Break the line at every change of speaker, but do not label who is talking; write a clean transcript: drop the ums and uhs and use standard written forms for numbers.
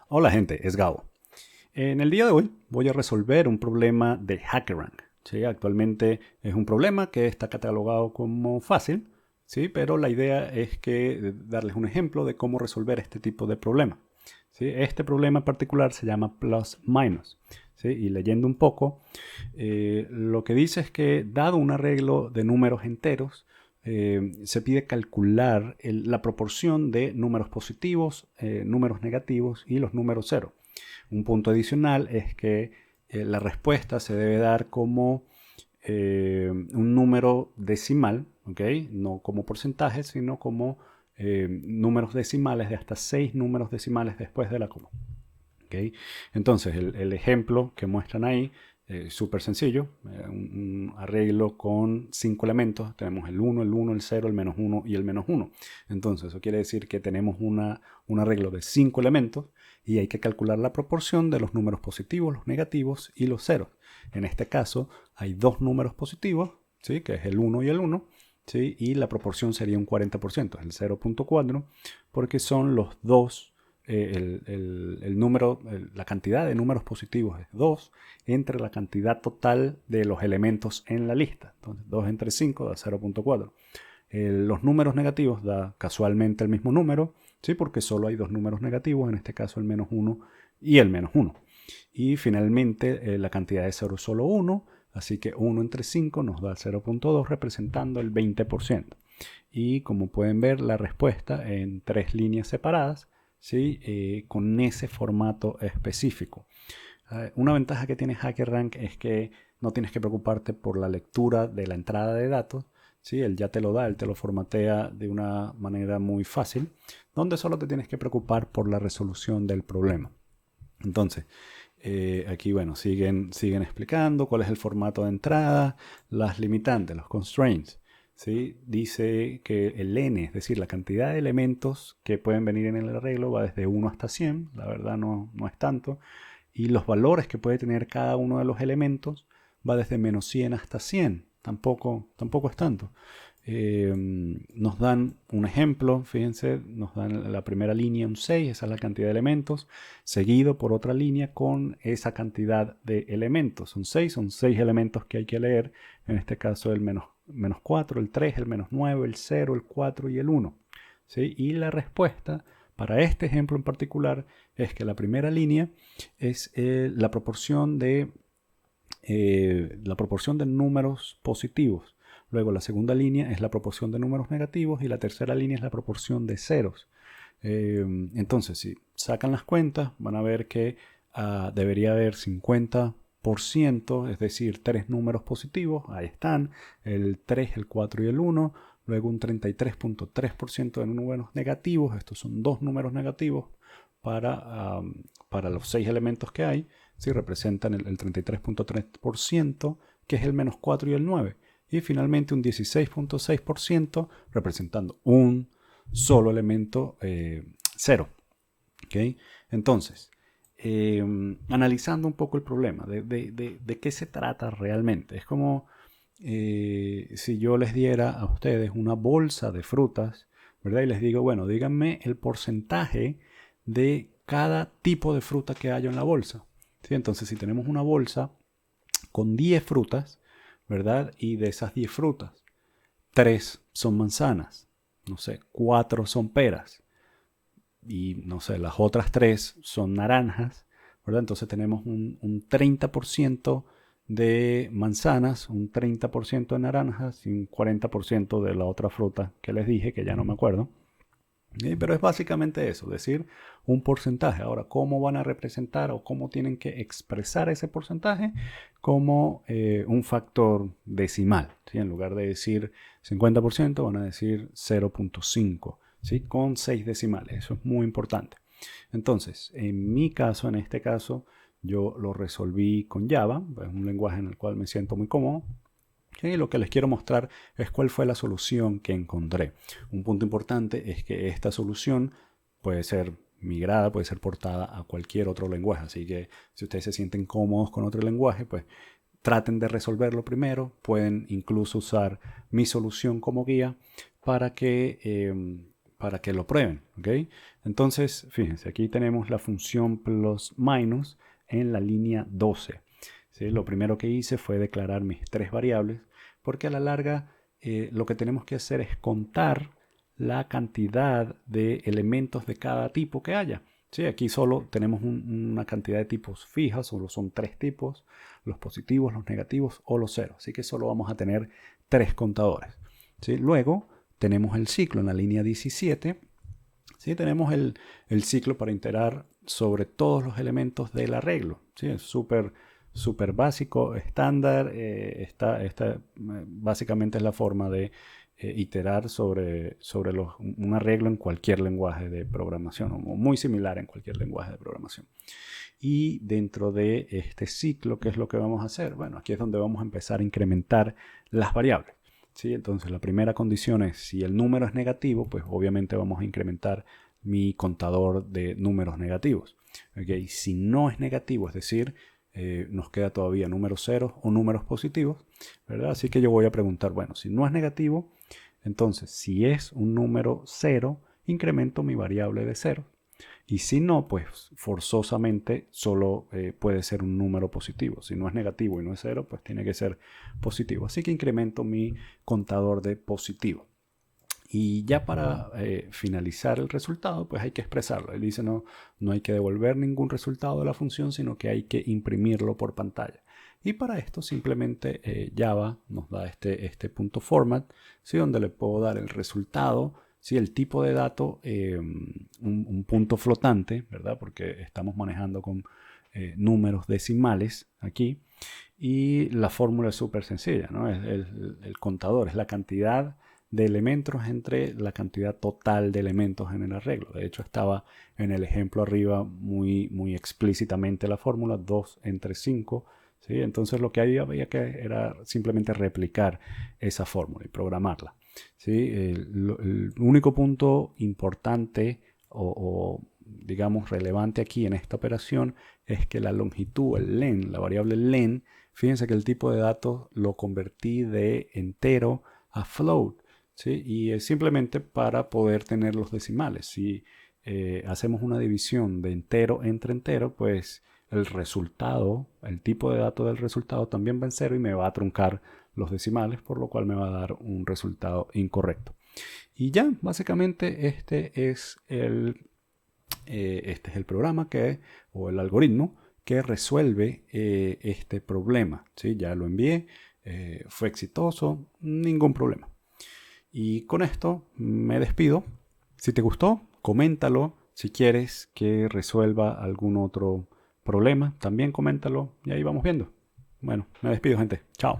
Hola gente, es Gabo. En el día de hoy voy a resolver un problema de HackerRank. ¿Sí? Actualmente es un problema que está catalogado como fácil, ¿sí? Pero la idea es que darles un ejemplo de cómo resolver este tipo de problema. ¿Sí? Este problema en particular se llama plus minus. ¿Sí? Y leyendo un poco, lo que dice es que dado un arreglo de números enteros, se pide calcular la proporción de números positivos, números negativos y los números cero. Un punto adicional es que la respuesta se debe dar como un número decimal, ¿okay? No como porcentaje, sino como números decimales de hasta 6 números decimales después de la coma. ¿Okay? Entonces, el ejemplo que muestran ahí es súper sencillo. Un arreglo con 5 elementos. Tenemos el 1, el 1, el 0, el menos 1 y el menos 1. Entonces, eso quiere decir que tenemos un arreglo de 5 elementos y hay que calcular la proporción de los números positivos, los negativos y los ceros. En este caso, hay dos números positivos, ¿sí? Que es el 1 y el 1. ¿Sí? Y la proporción sería un 40%, el 0.4, porque son los dos número, la cantidad de números positivos es 2 entre la cantidad total de los elementos en la lista. Entonces 2 entre 5 da 0.4. Los números negativos da casualmente el mismo número, ¿sí? Porque solo hay dos números negativos, en este caso el menos 1 y el menos 1. Y finalmente la cantidad de 0 es solo 1, así que 1 entre 5 nos da 0.2 representando el 20%. Y como pueden ver, la respuesta en tres líneas separadas, ¿sí? Con ese formato específico. Una ventaja que tiene HackerRank es que no tienes que preocuparte por la lectura de la entrada de datos. ¿Sí? Él ya te lo da, él te lo formatea de una manera muy fácil, donde solo te tienes que preocupar por la resolución del problema. Entonces, aquí, bueno, siguen explicando cuál es el formato de entrada, las limitantes, los constraints. ¿Sí? Dice que el n, es decir, la cantidad de elementos que pueden venir en el arreglo, va desde 1 hasta 100, la verdad no es tanto, y los valores que puede tener cada uno de los elementos va desde menos 100 hasta 100, tampoco es tanto. Nos dan un ejemplo, fíjense, nos dan la primera línea un 6, esa es la cantidad de elementos, seguido por otra línea con esa cantidad de elementos. Son 6 elementos que hay que leer, en este caso el menos 4, el 3, el menos 9, el 0, el 4 y el 1. ¿Sí? Y la respuesta para este ejemplo en particular es que la primera línea es la proporción de números positivos. Luego la segunda línea es la proporción de números negativos y la tercera línea es la proporción de ceros. Entonces, si sacan las cuentas, van a ver que debería haber 50%, es decir, tres números positivos. Ahí están, el 3, el 4 y el 1. Luego un 33.3% de números negativos. Estos son dos números negativos para los 6 elementos que hay. ¿Sí? Representan el 33.3%, que es el menos 4 y el 9. Y finalmente un 16.6% representando un solo elemento 0. ¿Okay? Entonces, analizando un poco el problema, de qué se trata realmente. Es como si yo les diera a ustedes una bolsa de frutas, ¿verdad? Y les digo, bueno, díganme el porcentaje de cada tipo de fruta que haya en la bolsa. ¿Sí? Entonces, si tenemos una bolsa con 10 frutas, ¿verdad? Y de esas 10 frutas, 3 son manzanas, no sé, 4 son peras y no sé, las otras 3 son naranjas, ¿verdad? Entonces tenemos un 30% de manzanas, un 30% de naranjas y un 40% de la otra fruta que les dije, que ya no me acuerdo. Pero es básicamente eso, decir un porcentaje. Ahora, ¿cómo van a representar o cómo tienen que expresar ese porcentaje? Como un factor decimal. ¿Sí? En lugar de decir 50%, van a decir 0.5, ¿sí? Con 6 decimales. Eso es muy importante. Entonces, en mi caso, en este caso, yo lo resolví con Java. Es un lenguaje en el cual me siento muy cómodo. Y lo que les quiero mostrar es cuál fue la solución que encontré. Un punto importante es que esta solución puede ser migrada, puede ser portada a cualquier otro lenguaje. Así que si ustedes se sienten cómodos con otro lenguaje, pues traten de resolverlo primero. Pueden incluso usar mi solución como guía para que para que lo prueben, ¿ok? Entonces, fíjense, aquí tenemos la función plus minus en la línea 12. ¿Sí? Lo primero que hice fue declarar mis tres variables, porque a la larga lo que tenemos que hacer es contar la cantidad de elementos de cada tipo que haya. ¿Sí? Aquí solo tenemos una cantidad de tipos fija, solo son tres tipos, los positivos, los negativos o los ceros. Así que solo vamos a tener tres contadores. ¿Sí? Luego tenemos el ciclo en la línea 17. ¿Sí? Tenemos el ciclo para iterar sobre todos los elementos del arreglo. ¿Sí? Es súper básico, estándar. Básicamente es la forma de iterar sobre un arreglo en cualquier lenguaje de programación, o muy similar en cualquier lenguaje de programación. Y dentro de este ciclo, ¿qué es lo que vamos a hacer? Bueno, aquí es donde vamos a empezar a incrementar las variables. ¿Sí? Entonces la primera condición es, si el número es negativo, pues obviamente vamos a incrementar mi contador de números negativos. ¿Okay? Si no es negativo, es decir, nos queda todavía números ceros o números positivos, ¿verdad? Así que yo voy a preguntar, bueno, si no es negativo, entonces si es un número cero, incremento mi variable de cero. Y si no, pues forzosamente solo puede ser un número positivo. Si no es negativo y no es cero, pues tiene que ser positivo. Así que incremento mi contador de positivo. Y ya para finalizar el resultado, pues hay que expresarlo. Él dice no hay que devolver ningún resultado de la función, sino que hay que imprimirlo por pantalla. Y para esto simplemente Java nos da este punto format, ¿sí? Donde le puedo dar el resultado. Sí, el tipo de dato, un punto flotante, ¿verdad? Porque estamos manejando con números decimales aquí. Y la fórmula es súper sencilla, ¿no? Es el contador, es la cantidad de elementos entre la cantidad total de elementos en el arreglo. De hecho, estaba en el ejemplo arriba muy explícitamente la fórmula, 2 entre 5. ¿Sí? Entonces lo que había que era simplemente replicar esa fórmula y programarla. ¿Sí? El único punto importante o digamos relevante aquí en esta operación es que la longitud, el len, la variable len, fíjense que el tipo de datos lo convertí de entero a float. ¿Sí? Y es simplemente para poder tener los decimales. Si hacemos una división de entero entre entero, pues el resultado, el tipo de dato del resultado también va en cero y me va a truncar los decimales, por lo cual me va a dar un resultado incorrecto. Y ya, básicamente este es el programa o el algoritmo que resuelve este problema. ¿Sí? Ya lo envié, fue exitoso, ningún problema. Y con esto me despido. Si te gustó, coméntalo. Si quieres que resuelva algún otro problema, también coméntalo y ahí vamos viendo. Bueno, me despido, gente. Chao.